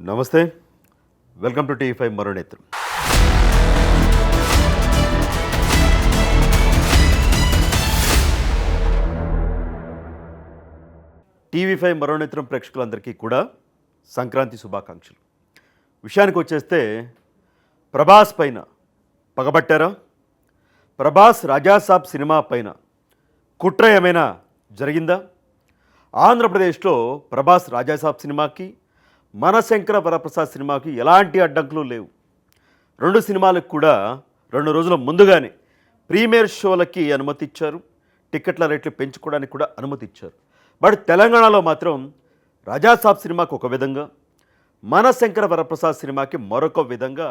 నమస్తే, welcome to TV5 మరో నేత్రం. టీవీ5 మరో నేత్రం ప్రేక్షకులందరికీ కూడా సంక్రాంతి శుభాకాంక్షలు. విషయానికి వచ్చేస్తే ప్రభాస్ పైన పగబట్టారా? ప్రభాస్ రాజాసాబ్ సినిమా పైన కుట్ర ఏమైనా జరిగిందా? ఆంధ్రప్రదేశ్లో ప్రభాస్ రాజాసాబ్ సినిమాకి, మనశంకర వరప్రసాద్ సినిమాకి ఎలాంటి అడ్డంకులు లేవు. రెండు సినిమాలకు కూడా 2 రోజుల ముందుగానే ప్రీమియర్ షోలకి అనుమతి ఇచ్చారు, టికెట్ల రేట్లు పెంచుకోవడానికి కూడా అనుమతి ఇచ్చారు. బట్ తెలంగాణలో మాత్రం రాజాసాబ్ సినిమాకి ఒక విధంగా, మనశంకర వరప్రసాద్ సినిమాకి మరొక విధంగా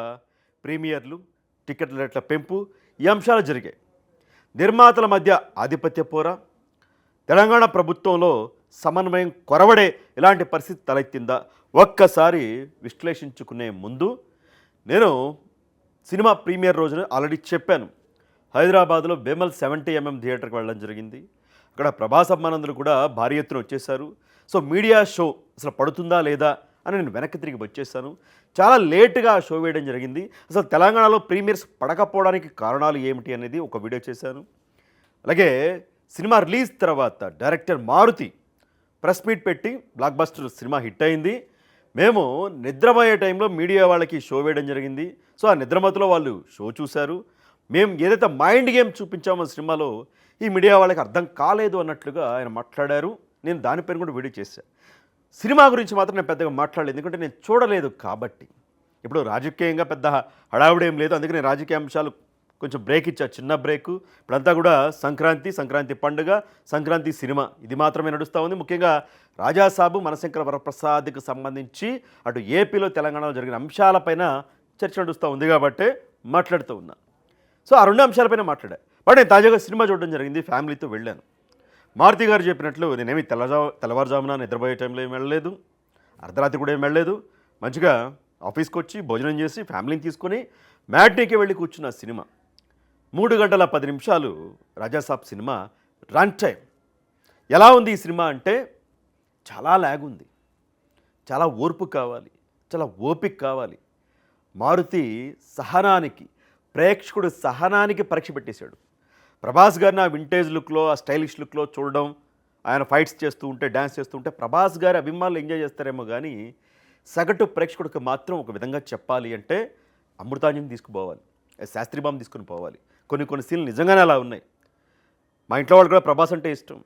ప్రీమియర్లు, టికెట్ల రేట్ల పెంపు ఈ అంశాలు జరిగాయి. నిర్మాతల మధ్య ఆధిపత్య పోరా, తెలంగాణ ప్రభుత్వంలో సమన్వయం కొరవడే ఇలాంటి పరిస్థితి తలెత్తిందా? ఒక్కసారి విశ్లేషించుకునే ముందు నేను సినిమా ప్రీమియర్ రోజున ఆల్రెడీ చెప్పాను, హైదరాబాద్లో బెమల్ 70mm థియేటర్కి వెళ్ళడం జరిగింది. అక్కడ ప్రభాస్ అభిమానులు కూడా భారీ ఎత్తున వచ్చేసారు. సో మీడియా షో అసలు పడుతుందా లేదా అని నేను వెనక్కి తిరిగి వచ్చేసాను. చాలా లేటుగా షో వేయడం జరిగింది. అసలు తెలంగాణలో ప్రీమియర్స్ పడకపోవడానికి కారణాలు ఏమిటి అనేది ఒక వీడియో చేశాను. అలాగే సినిమా రిలీజ్ తర్వాత డైరెక్టర్ మారుతి ప్రెస్ మీట్ పెట్టి బ్లాక్ బస్టర్ సినిమా హిట్ అయింది, మేము నిద్రపోయే టైంలో మీడియా వాళ్ళకి షో వేయడం జరిగింది. సో ఆ నిద్రమతులో వాళ్ళు షో చూశారు. మేము ఏదైతే మైండ్ గేమ్ చూపించామో సినిమాలో ఈ మీడియా వాళ్ళకి అర్థం కాలేదు అన్నట్లుగా ఆయన మాట్లాడారు. నేను దానిపైన కూడా వీడియో చేశాను. సినిమా గురించి మాత్రం నేను పెద్దగా మాట్లాడలేదు, ఎందుకంటే నేను చూడలేదు కాబట్టి. ఇప్పుడు రాజకీయంగా పెద్ద హడావుడేం లేదు, అందుకే నేను రాజకీయ అంశాలు కొంచెం బ్రేక్ ఇచ్చా, చిన్న బ్రేకు. ఇప్పుడంతా కూడా సంక్రాంతి పండుగ, సంక్రాంతి సినిమా ఇది మాత్రమే నడుస్తూ ఉంది. ముఖ్యంగా రాజాసాబు, మనశంకర వరప్రసాద్కి సంబంధించి అటు ఏపీలో తెలంగాణలో జరిగిన అంశాలపైన చర్చ నడుస్తూ ఉంది కాబట్టి మాట్లాడుతూ ఉన్నా. సో ఆ 2 అంశాలపైన మాట్లాడా. బట్ నేను తాజాగా సినిమా చూడడం జరిగింది, ఫ్యామిలీతో వెళ్ళాను. మారుతి గారు చెప్పినట్లు నేనేమి తెల్లవారుజామున నిద్రపోయే టైంలో ఏం వెళ్ళలేదు, అర్ధరాత్రి కూడా ఏం వెళ్ళలేదు. మంచిగా ఆఫీస్కి వచ్చి భోజనం చేసి ఫ్యామిలీని తీసుకొని మ్యాట్నీకి వెళ్ళి కూర్చున్న సినిమా 3 గంటల 10 నిమిషాలు రాజాసాబ్ సినిమా రన్ టైం. ఎలా ఉంది ఈ సినిమా అంటే చాలా ల్యాగ్ ఉంది, చాలా ఓర్పు కావాలి, చాలా ఓపిక కావాలి. మారుతి సహనానికి, ప్రేక్షకుడు సహనానికి పరీక్ష పెట్టేశాడు. ప్రభాస్ గారిని ఆ వింటేజ్ లుక్లో, ఆ స్టైలిష్ లుక్లో చూడడం, ఆయన ఫైట్స్ చేస్తూ ఉంటే, డ్యాన్స్ చేస్తూ ఉంటే ప్రభాస్ గారి అభిమానులు ఎంజాయ్ చేస్తారేమో కానీ సగటు ప్రేక్షకుడికి మాత్రం ఒక విధంగా చెప్పాలి అంటే అమృతాంజన్ తీసుకుపోవాలి, శాస్త్రీబామ్ తీసుకుని పోవాలి. కొన్ని సీన్లు నిజంగానే అలా ఉన్నాయి. మా ఇంట్లో వాళ్ళు కూడా ప్రభాస్ అంటే ఇష్టం.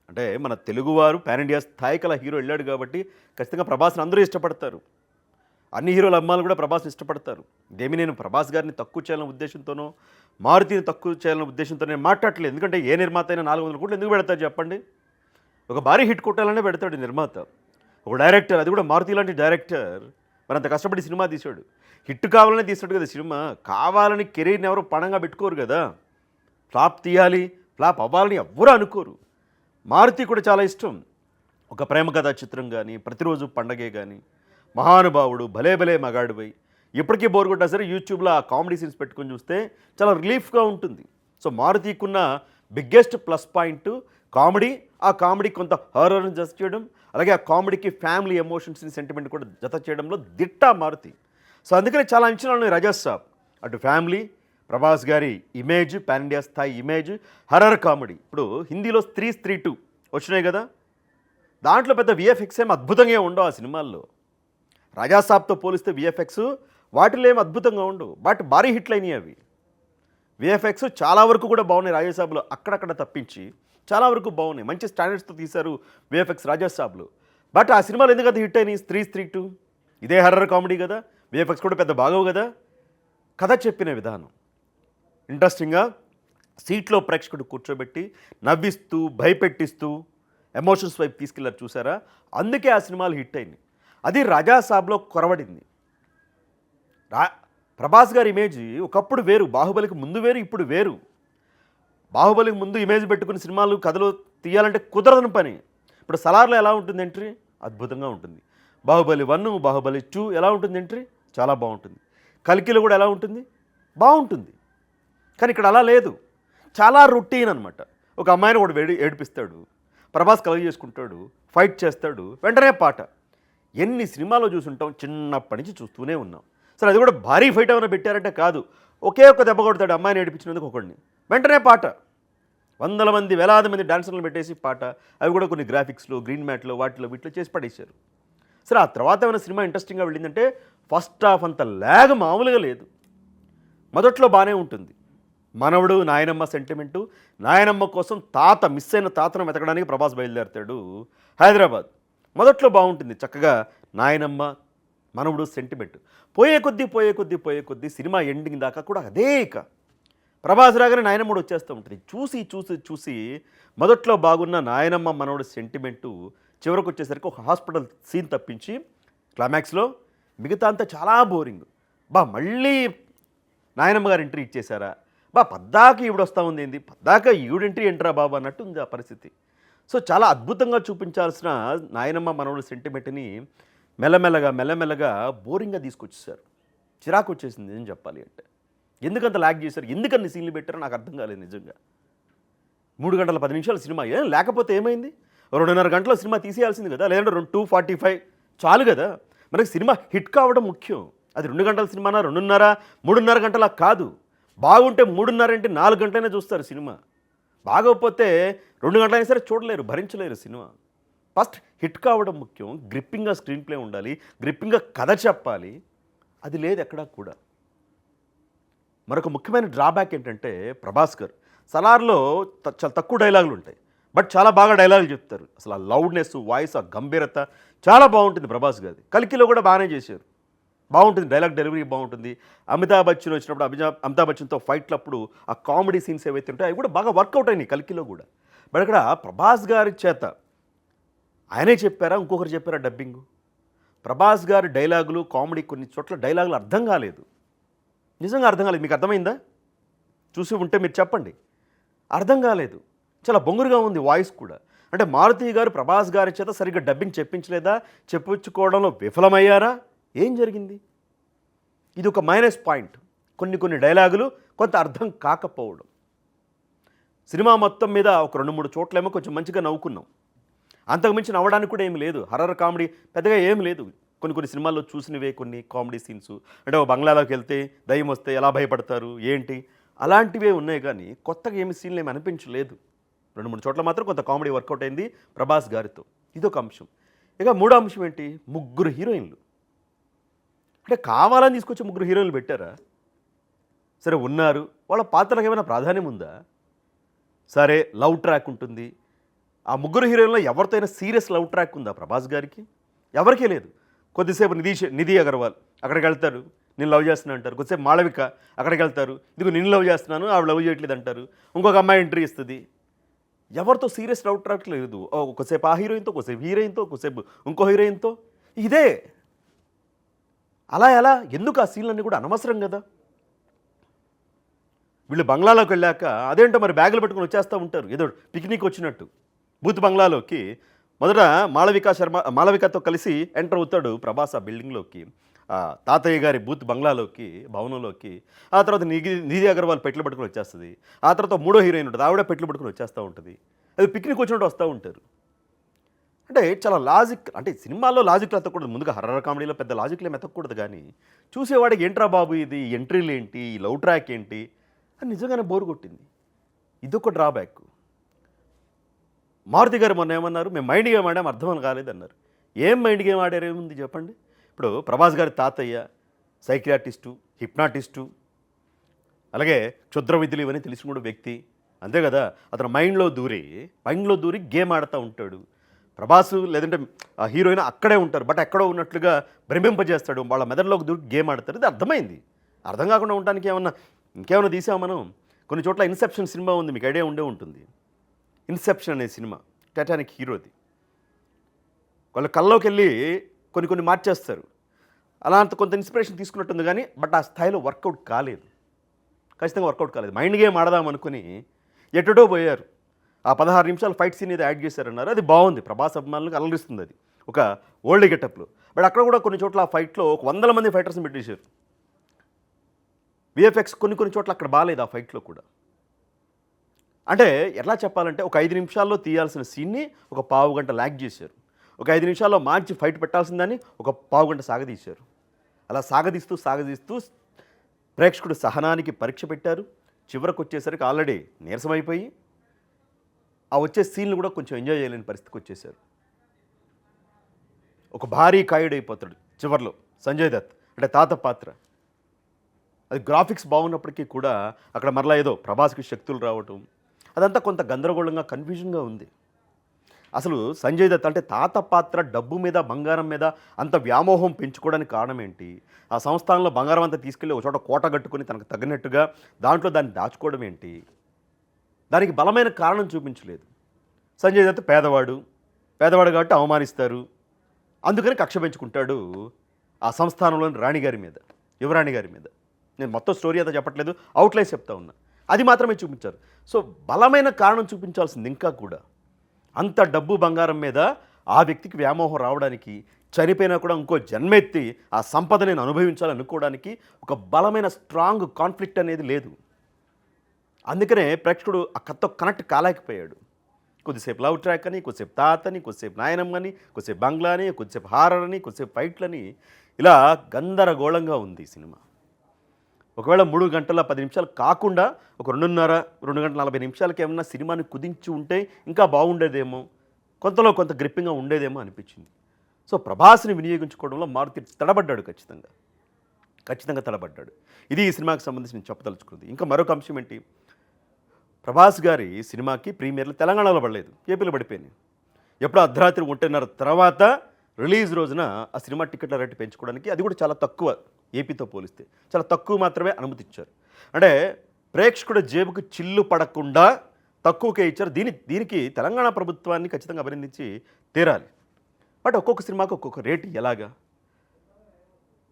అంటే మన తెలుగువారు పాన్ ఇండియా స్థాయికి అలా హీరో వెళ్ళాడు కాబట్టి ఖచ్చితంగా ప్రభాస్ని అందరూ ఇష్టపడతారు. అన్ని హీరోల అమ్మాయిలు కూడా ప్రభాస్ని ఇష్టపడతారు. ఇదేమి నేను ప్రభాస్ గారిని తక్కువ చేయాలనే ఉద్దేశంతోనో, మారుతిని తక్కువ చేయాలనే ఉద్దేశంతో నేను మాట్లాడలేదు. ఎందుకంటే ఏ నిర్మాత అయినా 400 కోట్లు ఎందుకు పెడతారు చెప్పండి? ఒక భారీ హిట్ కొట్టాలనే పెడతాడు నిర్మాత. ఒక డైరెక్టర్, అది కూడా మారుతి లాంటి డైరెక్టర్ మరంత కష్టపడి సినిమా తీశాడు. హిట్ కావాలని తీసాడు కదా సినిమా, కావాలని కెరీర్ని ఎవరు పణంగా పెట్టుకోరు కదా. ఫ్లాప్ తీయాలి, ఫ్లాప్ అవ్వాలని ఎవ్వరూ అనుకోరు. మారుతి కూడా చాలా ఇష్టం. ఒక ప్రేమ కథా చిత్రం కానీ, ప్రతిరోజు పండగే కానీ, మహానుభావుడు, భలే భలే మగాడిపై ఇప్పటికీ బోర్ కొట్టా సరే యూట్యూబ్లో ఆ కామెడీ సీన్స్ పెట్టుకొని చూస్తే చాలా రిలీఫ్గా ఉంటుంది. సో మారుతికున్న బిగ్గెస్ట్ ప్లస్ పాయింట్ కామెడీ. ఆ కామెడీ కొంత హారర్ని జత చేయడం, అలాగే ఆ కామెడీకి ఫ్యామిలీ ఎమోషన్స్ని, సెంటిమెంట్ కూడా జత చేయడంలో దిట్ట మారుతి. సో అందుకని చాలా అంచనాలు ఉన్నాయి రాజాసాబ్. అటు ఫ్యామిలీ, ప్రభాస్ గారి ఇమేజ్, పాన్ ఇండియా స్థాయి ఇమేజ్, హర్రర్ కామెడీ. ఇప్పుడు హిందీలో స్త్రీ 2 వచ్చినాయి కదా, దాంట్లో పెద్ద విఎఫ్ఎక్స్ ఏం అద్భుతంగా ఉండవు ఆ సినిమాల్లో. రాజాసాబ్తో పోలిస్తే విఎఫ్ఎక్స్ వాటిలో ఏం అద్భుతంగా ఉండవు, బట్ భారీ హిట్లు అయినాయి అవి. విఎఫ్ఎక్స్ చాలా వరకు కూడా బాగున్నాయి రాజాసాబ్లో, అక్కడక్కడ తప్పించి చాలా వరకు బాగున్నాయి. మంచి స్టాండర్డ్స్తో తీశారు విఎఫ్ఎక్స్ రాజాసాబ్లో. బట్ ఆ సినిమాలు ఎందుకంత హిట్ అయినాయి? స్త్రీ 2 ఇదే హర్రర్ కామెడీ కదా, విఎఫ్ఎక్స్ కూడా పెద్ద బాగవు కదా. కథ చెప్పిన విధానం ఇంట్రెస్టింగ్గా సీట్లో ప్రేక్షకుడు కూర్చోబెట్టి నవ్విస్తూ, భయపెట్టిస్తూ, ఎమోషన్స్ వైపు తీసుకెళ్లారు చూసారా, అందుకే ఆ సినిమాలు హిట్ అయినాయి. అది రాజాసాబ్లో కొరవడింది. ప్రభాస్ గారి ఇమేజ్ ఒకప్పుడు వేరు, బాహుబలికి ముందు వేరు, ఇప్పుడు వేరు. బాహుబలికి ముందు ఇమేజ్ పెట్టుకుని సినిమాలు, కథలు తీయాలంటే కుదరదని పని. ఇప్పుడు సలార్లో ఎలా ఉంటుంది ఎంట్రీ? అద్భుతంగా ఉంటుంది. బాహుబలి 1, బాహుబలి 2 ఎలా ఉంటుంది ఎంట్రీ? చాలా బాగుంటుంది. కల్కిలో కూడా ఎలా ఉంటుంది? బాగుంటుంది. కానీ ఇక్కడ అలా లేదు, చాలా రొటీన్ అనమాట. ఒక అమ్మాయిని ఒకటి ఏడిపిస్తాడు, ప్రభాస్ కలగ చేసుకుంటాడు, ఫైట్ చేస్తాడు, వెంటనే పాట. ఎన్ని సినిమాలో చూసుంటాం, చిన్నప్పటి నుంచి చూస్తూనే ఉన్నాం. సరే అది కూడా భారీ ఫైట్ ఏమైనా పెట్టారంటే కాదు, ఒకే ఒక్క దెబ్బ కొడతాడు అమ్మాయిని ఏడిపించినందుకు ఒకడిని, వెంటనే పాట, వందల మంది వేలాది మంది డాన్సర్లను పెట్టేసి పాట, అవి కూడా కొన్ని గ్రాఫిక్స్లో గ్రీన్ మ్యాట్లో వాటిలో వీటిలో చేసి పడేశారు. సరే ఆ తర్వాత ఏమైనా సినిమా ఇంట్రెస్టింగ్గా వెళ్ళిందంటే ఫస్ట్ హాఫ్ అంత లాగ్ మామూలుగా లేదు. మొదట్లో బాగానే ఉంటుంది, మనవడు నాయనమ్మ సెంటిమెంటు, నాయనమ్మ కోసం తాత మిస్ అయిన తాతను వెతకడానికి ప్రభాస్ బయలుదేరుతాడు హైదరాబాద్. మొదట్లో బాగుంటుంది చక్కగా నాయనమ్మ మనవడు సెంటిమెంట్. పోయే కొద్దీ సినిమా ఎండింగ్ దాకా కూడా అదే. ఇక ప్రభాస్ రాగానే నాయనమ్మడు వచ్చేస్తూ ఉంటుంది. చూసి చూసి చూసి మొదట్లో బాగున్న నాయనమ్మ మనవడు సెంటిమెంటు చివరికి వచ్చేసరికి ఒక హాస్పిటల్ సీన్ తప్పించి క్లైమాక్స్లో మిగతా అంతా చాలా బోరింగ్. మళ్ళీ నాయనమ్మ గారు ఎంట్రీ ఇచ్చేశారా, పద్దాక ఈవిడ వస్తూ ఉంది ఏంది, పద్దాక ఈవిడెంట్రీ ఎంట్రా బాబు అన్నట్టు ఉంది ఆ పరిస్థితి. సో చాలా అద్భుతంగా చూపించాల్సిన నాయనమ్మ మనవడు సెంటిమెంట్ని మెల్లమెల్లగా బోరింగ్గా తీసుకొచ్చేసారు. చిరాకు వచ్చేసింది ఏం చెప్పాలి అంటే. ఎందుకంత లాగ్ చేశారు, ఎందుకన్ని సీన్లు పెట్టారో నాకు అర్థం కాలేదు నిజంగా. 3 గంటల 10 నిమిషాల సినిమా లేకపోతే ఏమైంది, 2.5 గంటల సినిమా తీసేయాల్సింది కదా, లేదంటే 2:45 చాలు కదా. మనకి సినిమా హిట్ కావడం ముఖ్యం. అది 2 గంటల సినిమానా, 2:30, 3:30 గంటల కాదు. బాగుంటే 3:30 అంటే 4 గంటలైనా చూస్తారు సినిమా. బాగోకపోతే 2 గంటలైనా సరే చూడలేరు, భరించలేరు సినిమా. ఫస్ట్ హిట్ కావడం ముఖ్యం, గ్రిప్పింగ్గా స్క్రీన్ ప్లే ఉండాలి, గ్రిప్పింగ్గా కథ చెప్పాలి. అది లేదు ఎక్కడా కూడా. మరొక ముఖ్యమైన డ్రాబ్యాక్ ఏంటంటే ప్రభాస్ గారు సలార్లో చాలా తక్కువ డైలాగులు ఉంటాయి, బట్ చాలా బాగా డైలాగులు చెప్తారు. అసలు ఆ లౌడ్నెస్, వాయిస్, ఆ గంభీరత చాలా బాగుంటుంది ప్రభాస్ గారి. కల్కిలో కూడా బాగానే చేశారు, బాగుంటుంది, డైలాగ్ డెలివరీ బాగుంటుంది. అమితాబ్ బచ్చన్ వచ్చినప్పుడు అమితాబ్ బచ్చన్తో ఫైట్లప్పుడు ఆ కామెడీ సీన్స్ ఏవైతే ఉంటాయో అవి కూడా బాగా వర్కౌట్ అయినాయి కల్కిలో కూడా. బట్ ఇక్కడ ప్రభాస్ గారి చేత ఆయనే చెప్పారా ఇంకొకరు చెప్పారా డబ్బింగు, ప్రభాస్ గారి డైలాగులు కామెడీ కొన్ని చోట్ల డైలాగులు అర్థం కాలేదు, నిజంగా అర్థం కాలేదు. మీకు అర్థమైందా? చూసి ఉంటే మీరు చెప్పండి. అర్థం కాలేదు, చాలా బొంగురుగా ఉంది వాయిస్ కూడా. అంటే మారుతి గారు ప్రభాస్ గారి చేత సరిగ్గా డబ్బింగ్ చెప్పించలేదా, చెప్పించుకోవడంలో విఫలమయ్యారా, ఏం జరిగింది? ఇది ఒక మైనస్ పాయింట్. కొన్ని డైలాగులు కొంత అర్థం కాకపోవడం. సినిమా మొత్తం మీద ఒక 2-3 చోట్లేమో కొంచెం మంచిగా నవ్వుకున్నాం, అంతకుమించి నవ్వడానికి కూడా ఏమి లేదు. హర్రర్ కామెడీ పెద్దగా ఏమి లేదు. కొన్ని సినిమాల్లో చూసినవే కొన్ని కామెడీ సీన్స్, అంటే ఒక బంగ్లాలోకి వెళ్తే దయ్యం వస్తే ఎలా భయపడతారు ఏంటి, అలాంటివే ఉన్నాయి. కానీ కొత్తగా ఏమి సీన్లు ఏమి అనిపించలేదు. 2-3 చోట్ల మాత్రం కొంత కామెడీ వర్కౌట్ అయింది ప్రభాస్ గారితో. ఇదొక అంశం. ఇక 3వ అంశం ఏంటి, 3 హీరోయిన్లు. అంటే కావాలని తీసుకొచ్చి 3 హీరోయిన్లు పెట్టారా? సరే ఉన్నారు, వాళ్ళ పాత్రలకు ఏమైనా ప్రాధాన్యం ఉందా? సరే లవ్ ట్రాక్ ఉంటుంది, ఆ 3 హీరోయిన్లో ఎవరితో అయినా సీరియస్ లవ్ ట్రాక్ ఉందా ప్రభాస్ గారికి? ఎవరికీ లేదు. కొద్దిసేపు నిధి అగర్వాల్ అక్కడికి వెళ్తారు, నేను లవ్ చేస్తున్నా అంటారు. కొద్దిసేపు మాళవిక అక్కడికి వెళ్తారు, ఇదిగో నేను లవ్ చేస్తున్నాను ఆవిడ లవ్ చేయట్లేదు అంటారు. ఇంకొక అమ్మాయి ఎంట్రీ ఇస్తుంది. ఎవరితో సీరియస్ లవ్ ట్రాక్ లేదు. ఒకసేపు ఆ హీరోయిన్తో, ఒకసేపు హీరోయిన్తో, ఒకసేపు ఇంకో హీరోయిన్తో. ఇదే అలా ఎలా, ఎందుకు ఆ సీన్లన్నీ కూడా అనవసరం కదా. వీళ్ళు బంగ్లాలోకి వెళ్ళాక అదేంటో మరి బ్యాగులు పట్టుకొని వచ్చేస్తూ ఉంటారు, ఏదో పిక్నిక్ వచ్చినట్టు బూత్ బంగ్లాలోకి. మొదట మాళవికతో కలిసి ఎంటర్ అవుతాడు ప్రభాస్ ఆ బిల్డింగ్లోకి, తాతయ్య గారి బూత్ బంగ్లాలోకి, భవనంలోకి. ఆ తర్వాత నిధి అగర్వాల్ పెట్లు పట్టుకుని వచ్చేస్తుంది. ఆ తర్వాత 3వ హీరోయిన్ ఉంటుంది, ఆవిడ పెట్లు పట్టుకుని వచ్చేస్తూ ఉంటుంది. అది పిక్నిక్ వచ్చినట్టు వస్తూ ఉంటారు. అంటే చాలా లాజిక్, అంటే సినిమాల్లో లాజిక్లు ఎత్తకూడదు. ముందుగా హర్రర్ కామెడీలో పెద్ద లాజిక్లు ఏమి ఎత్తకూడదు. కానీ చూసేవాడికి ఏంట్రా బాబు ఇది, ఎంట్రీలు ఏంటి, ఈ లవ్ ట్రాక్ ఏంటి అని నిజంగానే బోరు కొట్టింది. ఇదొక డ్రాబ్యాక్. మారుతి గారు మొన్న ఏమన్నారు, మేము మైండ్ గేమ్ ఆడాము అర్థం కాలేదన్నారు. ఏం మైండ్ గేమ్ ఆడారు ఏముంది చెప్పండి. ఇప్పుడు ప్రభాస్ గారి తాతయ్య సైకియాట్రిస్టు, హిప్నాటిస్టు, అలాగే క్షుద్ర విధులు ఇవన్నీ తెలిసిన కూడా వ్యక్తి, అంతే కదా. అతను మైండ్లో దూరి గేమ్ ఆడుతూ ఉంటాడు. ప్రభాసు లేదంటే ఆ హీరోయిన్ అక్కడే ఉంటారు, బట్ ఎక్కడో ఉన్నట్లుగా భ్రమింపజేస్తాడు, వాళ్ళ మెదడులోకి దూరి గేమ్ ఆడతారు. ఇది అర్థమైంది. అర్థం కాకుండా ఉండడానికి ఇంకేమైనా తీసాం మనం. కొన్ని చోట్ల ఇన్సెప్షన్ సినిమా ఉంది, మీకు ఐడియా ఉండే ఉంటుంది. ఇన్సెప్షన్ అనే సినిమా టైటానిక్ హీరోది. వాళ్ళ కల్లోకి వెళ్ళి కొన్ని మార్చేస్తారు. అలాంటి కొంత ఇన్స్పిరేషన్ తీసుకున్నట్టుంది కానీ బట్ ఆ స్థాయిలో వర్కౌట్ కాలేదు, ఖచ్చితంగా వర్కౌట్ కాలేదు. మైండ్ గేమ్ ఆడదాం అనుకుని ఎటుటో పోయారు. ఆ 16 నిమిషాలు ఫైట్ సీన్ ఏదో యాడ్ చేశారన్నారు, అది బాగుంది, ప్రభాస్ అభిమానులకు అలరిస్తుంది. అది ఒక ఓల్డ్ గెటప్లో. బట్ అక్కడ కూడా కొన్ని చోట్ల ఆ ఫైట్లో ఒక 100 మంది ఫైటర్స్ని పెట్టేశారు. విఎఫ్ఎక్స్ కొన్ని చోట్ల అక్కడ బాగాలేదు ఆ ఫైట్లో కూడా. అంటే ఎలా చెప్పాలంటే ఒక 5 నిమిషాల్లో తీయాల్సిన సీన్ని ఒక పావు గంట ల్యాగ్ చేశారు. ఒక 5 నిమిషాల్లో మంచి ఫైట్ పెట్టాల్సిందని ఒక పావుగంట సాగదీశారు. అలా సాగదీస్తూ సాగదీస్తూ ప్రేక్షకుడు సహనానికి పరీక్ష పెట్టారు. చివరకు వచ్చేసరికి ఆల్రెడీ నీరసమైపోయి ఆ వచ్చే సీన్లు కూడా కొంచెం ఎంజాయ్ చేయలేని పరిస్థితికి వచ్చేసారు. ఒక భారీ కాయుడైపోతాడు చివర్లో సంజయ్ దత్, అంటే తాత పాత్ర. అది గ్రాఫిక్స్ బాగున్నప్పటికీ కూడా అక్కడ మరలా ఏదో ప్రభాస్కి శక్తులు రావటం, అదంతా కొంత గందరగోళంగా కన్ఫ్యూజన్గా ఉంది. అసలు సంజయ్ దత్ అంటే తాత పాత్ర డబ్బు మీద బంగారం మీద అంత వ్యామోహం పెంచుకోవడానికి కారణం ఏంటి? ఆ సంస్థానంలో బంగారం అంతా తీసుకెళ్ళి ఒక చోట కోట కట్టుకొని తనకు తగినట్టుగా దాంట్లో దాన్ని దాచుకోవడం ఏంటి? దానికి బలమైన కారణం చూపించలేదు. సంజయ్ దత్ పేదవాడు కాబట్టి అవమానిస్తారు, అందుకని కక్ష పెంచుకుంటాడు ఆ సంస్థానంలోని రాణిగారి మీద, యువరాణి గారి మీద. నేను మొత్తం స్టోరీ అంతా చెప్పట్లేదు, అవుట్లైన్స్ చెప్తా ఉన్నా. అది మాత్రమే చూపించారు. సో బలమైన కారణం చూపించాల్సింది ఇంకా కూడా. అంత డబ్బు బంగారం మీద ఆ వ్యక్తికి వ్యామోహం రావడానికి, చనిపోయినా కూడా ఇంకో జన్మెత్తి ఆ సంపద నేను అనుభవించాలనుకోవడానికి ఒక బలమైన స్ట్రాంగ్ కాన్ఫ్లిక్ట్ అనేది లేదు. అందుకనే ప్రేక్షకుడు ఆ కథతో కనెక్ట్ కాలేకపోయాడు. కొద్దిసేపు లవ్ ట్రాక్ అని, కొద్దిసేపు తాతని, కొద్దిసేపు నాయనమ్మని, కొద్దిసేపు బంగ్లా అని, కొద్దిసేపు హారర్ అని, కొద్దిసేపు ఫైట్లని, ఇలా గందరగోళంగా ఉంది ఈ సినిమా. ఒకవేళ 3 గంటల 10 నిమిషాలు కాకుండా ఒక 2 గంటల 40 నిమిషాలకి ఏమన్నా సినిమాని కుదించి ఉంటే ఇంకా బాగుండేదేమో, కొంతలో కొంత గ్రిప్పింగ్గా ఉండేదేమో అనిపించింది. సో ప్రభాస్ని వినియోగించుకోవడంలో మారుతి తడబడ్డాడు, ఖచ్చితంగా తడబడ్డాడు. ఇది ఈ సినిమాకి సంబంధించి నేను చెప్పదలుచుకుంది. ఇంకా మరొక అంశం ఏంటి, ప్రభాస్ గారి సినిమాకి ప్రీమియర్లు తెలంగాణలో పడలేదు, ఏపీలో పడిపోయినాయి. ఎప్పుడో అర్ధరాత్రి 1:30 తర్వాత రిలీజ్ రోజున ఆ సినిమా టికెట్ల రేటు పెంచుకోవడానికి, అది కూడా చాలా తక్కువ, ఏపీతో పోలిస్తే చాలా తక్కువ మాత్రమే అనుమతి ఇచ్చారు. అంటే ప్రేక్షకుడు జేబుకు చిల్లు పడకుండా తక్కువకే ఇచ్చారు. దీనికి తెలంగాణ ప్రభుత్వాన్ని ఖచ్చితంగా అభినందించి తీరాలి. బట్ ఒక్కొక్క సినిమాకు ఒక్కొక్క రేటు ఎలాగా?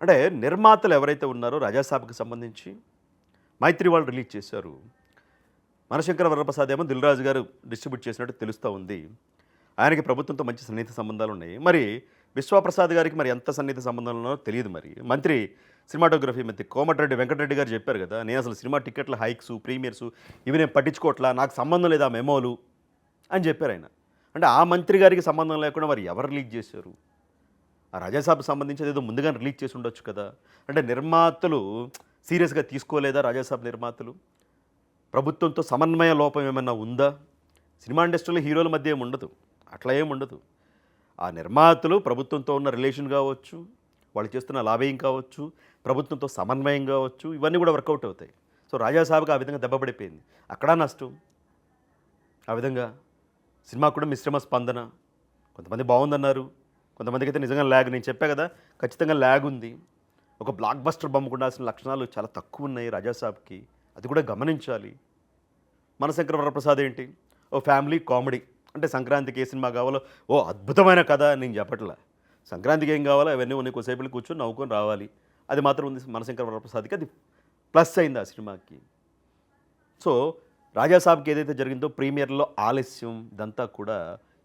అంటే నిర్మాతలు ఎవరైతే ఉన్నారో రాజాసాబ్కి సంబంధించి మైత్రి వాళ్ళు రిలీజ్ చేశారు. మనశంకర వరప్రసాద్ ఏమో దిల్ రాజు గారు డిస్ట్రిబ్యూట్ చేసినట్టు తెలుస్తూ ఉంది. ఆయనకి ప్రభుత్వంతో మంచి సన్నిహిత సంబంధాలు ఉన్నాయి. మరి విశ్వప్రసాద్ గారికి మరి ఎంత సన్నిహిత సంబంధాలు ఉన్నారో తెలియదు. మరి మంత్రి సినిమాటోగ్రఫీ మంత్రి కోమటిరెడ్డి వెంకటరెడ్డి గారు చెప్పారు కదా, నేను అసలు సినిమా టికెట్ల హైక్స్ ప్రీమియర్స్ ఇవి నేను పట్టించుకోవట్లా, నాకు సంబంధం లేదు ఆ మెమోలు అని చెప్పారు ఆయన. అంటే ఆ మంత్రి గారికి సంబంధం లేకుండా మరి ఎవరు రిలీజ్ చేశారు? ఆ రాజాసాబ్కి సంబంధించి ఏదో ముందుగానే రిలీజ్ చేసి ఉండొచ్చు కదా. అంటే నిర్మాతలు సీరియస్గా తీసుకోలేదా? రాజాసాబ్ నిర్మాతలు ప్రభుత్వంతో సమన్వయ లోపం ఏమైనా ఉందా? సినిమా ఇండస్ట్రీలో హీరోల మధ్య ఏమి ఉండదు, అట్లా ఏముండదు. ఆ నిర్మాతలు ప్రభుత్వంతో ఉన్న రిలేషన్ కావచ్చు, వాళ్ళు చేస్తున్న లాబింగ్ కావచ్చు, ప్రభుత్వంతో సమన్వయం కావచ్చు, ఇవన్నీ కూడా వర్కౌట్ అవుతాయి. సో రాజాసాబ్కి ఆ విధంగా దెబ్బపడిపోయింది, అక్కడ నష్టం. ఆ విధంగా సినిమా కూడా మిశ్రమ స్పందన. కొంతమంది బాగుందన్నారు, కొంతమందికి అయితే నిజంగా ల్యాగ్. నేను చెప్పా కదా, ఖచ్చితంగా ల్యాగ్ ఉంది. ఒక బ్లాక్ బస్టర్ బొమ్మకు ఉండాల్సిన లక్షణాలు చాలా తక్కువ ఉన్నాయి రాజాసాబ్కి, అది కూడా గమనించాలి. మనశంకర వరప్రసాద్ ఏంటి, ఓ ఫ్యామిలీ కామెడీ. అంటే సంక్రాంతికి ఏ సినిమా కావాలో ఓ అద్భుతమైన కథ నేను చెప్పట్లా, సంక్రాంతికి ఏం కావాలో అవన్నీ ఉన్నాయి, కొద్దిసేపు కూర్చొని నవ్వుకొని రావాలి, అది మాత్రం ఉంది మనశంకర వరప్రసాద్కి. అది ప్లస్ అయింది ఆ సినిమాకి. సో రాజాసాబ్కి ఏదైతే జరిగిందో ప్రీమియర్లో ఆలస్యం, ఇదంతా కూడా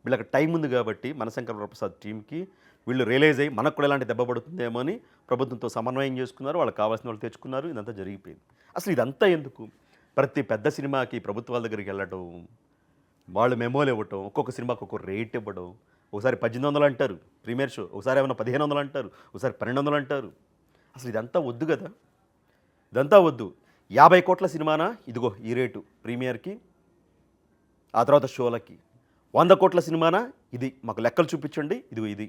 వీళ్ళకి టైం ఉంది కాబట్టి మనశంకర వరప్రసాద్ టీంకి వీళ్ళు రియలైజ్ అయ్యి మనకు కూడా ఎలాంటి దెబ్బ పడుతుందేమో అని ప్రభుత్వంతో సమన్వయం చేసుకున్నారు, వాళ్ళకి కావాల్సిన వాళ్ళు తెచ్చుకున్నారు, ఇదంతా జరిగిపోయింది. అసలు ఇదంతా ఎందుకు? ప్రతి పెద్ద సినిమాకి ప్రభుత్వాల దగ్గరికి వెళ్ళడం, వాళ్ళు మెమోలు ఇవ్వటం, ఒక్కొక్క సినిమాకి ఒక్కొక్క రేట్ ఇవ్వడం. ఒకసారి 1800 అంటారు ప్రీమియర్ షో, ఒకసారి ఏమైనా 1500 అంటారు, ఒకసారి 1200 అంటారు. అసలు ఇదంతా వద్దు కదా, ఇదంతా వద్దు. 50 కోట్ల సినిమానా, ఇదిగో ఈ రేటు ప్రీమియర్కి, ఆ తర్వాత షోలకి. 100 కోట్ల సినిమానా, ఇది మాకు లెక్కలు చూపించండి, ఇదిగో ఇది.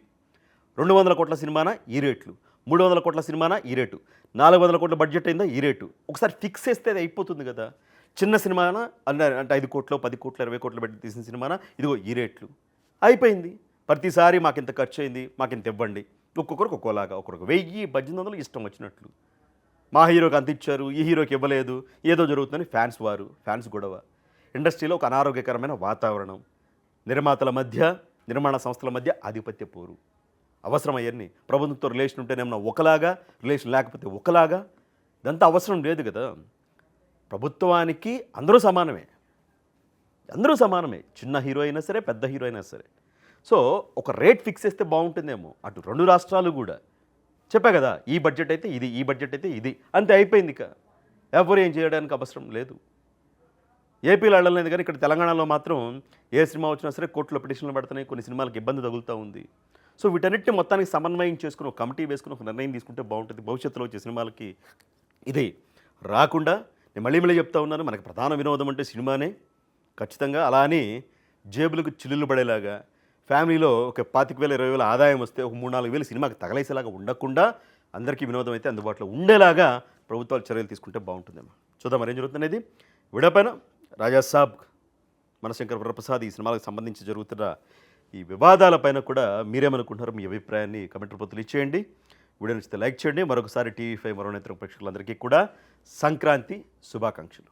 200 కోట్ల సినిమానా, ఈ రేట్లు. 300 కోట్ల సినిమానా, ఈ రేటు. 400 కోట్ల బడ్జెట్ అయిందా, ఈ రేటు. ఒకసారి ఫిక్స్ చేస్తే అది అయిపోతుంది కదా. చిన్న సినిమానా అంటే 5 కోట్లు 10 కోట్లు 20 కోట్లు పెట్టి తీసిన సినిమానా, ఇదిగో ఈ రేట్లు, అయిపోయింది. ప్రతిసారి మాకు ఇంత ఖర్చు అయింది, మాకు ఇంత ఇవ్వండి. ఒక్కొక్కరికి ఒక్కోలాగా, ఒక్కొక్కరికి 1000 1800 ఇష్టం వచ్చినట్లు. మా హీరోకి అంత ఇచ్చారు, ఈ హీరోకి ఇవ్వలేదు, ఏదో జరుగుతుందని ఫ్యాన్స్ గొడవ. ఇండస్ట్రీలో ఒక అనారోగ్యకరమైన వాతావరణం, నిర్మాతల మధ్య, నిర్మాణ సంస్థల మధ్య ఆధిపత్య పోరు. అవసరం అవన్నీ. ప్రభుత్వంతో రిలేషన్ ఉంటేనేమన్నా ఒకలాగా, రిలేషన్ లేకపోతే ఒకలాగా. ఇదంతా అవసరం లేదు కదా. ప్రభుత్వానికి అందరూ సమానమే, చిన్న హీరో అయినా సరే, పెద్ద హీరో అయినా సరే. సో ఒక రేట్ ఫిక్స్ చేస్తే బాగుంటుందేమో. అటు 2 రాష్ట్రాలు కూడా చెప్పా కదా, ఈ బడ్జెట్ అయితే ఇది, ఈ బడ్జెట్ అయితే ఇది, అంతే అయిపోయింది. ఇక ఎవరు ఏం చేయడానికి అవసరం లేదు. ఏపీలో వెళ్ళలేదు కానీ ఇక్కడ తెలంగాణలో మాత్రం ఏ సినిమా వచ్చినా సరే కోర్టులో పిటిషన్లు పడుతున్నాయి, కొన్ని సినిమాలకు ఇబ్బంది తగులుతూ ఉంది. సో వీటన్నిటిని మొత్తానికి సమన్వయం చేసుకుని ఒక కమిటీ వేసుకుని ఒక నిర్ణయం తీసుకుంటే బాగుంటుంది. భవిష్యత్తులో వచ్చే సినిమాలకి ఇది రాకుండా, నేను మళ్ళీ మళ్ళీ చెప్తా ఉన్నాను, మనకి ప్రధాన వినోదం అంటే సినిమానే ఖచ్చితంగా. అలా అని జేబులకు చిల్లులు పడేలాగా ఫ్యామిలీలో ఒక 25,000 20,000 ఆదాయం వస్తే ఒక 3-4 వేలు సినిమాకి తగలేసేలాగా ఉండకుండా అందరికీ వినోదం అయితే అందుబాటులో ఉండేలాగా ప్రభుత్వాలు చర్యలు తీసుకుంటే బాగుంటుందేమో. చూద్దాం మరి ఏం జరుగుతున్నది. విడపైన రాజాసాబ్, మనశంకర్ వరప్రసాద్ ఈ సినిమాలకు సంబంధించి జరుగుతున్న ఈ వివాదాలపైన కూడా మీరేమనుకుంటున్నారు, మీ అభిప్రాయాన్ని కమెంట్ రూపంలో ఇచ్చేయండి. వీడియో నచ్చితే లైక్ చేయండి. మరొకసారి టీవీ5 మరో నేత్రం ప్రేక్షకులందరికీ కూడా సంక్రాంతి శుభాకాంక్షలు.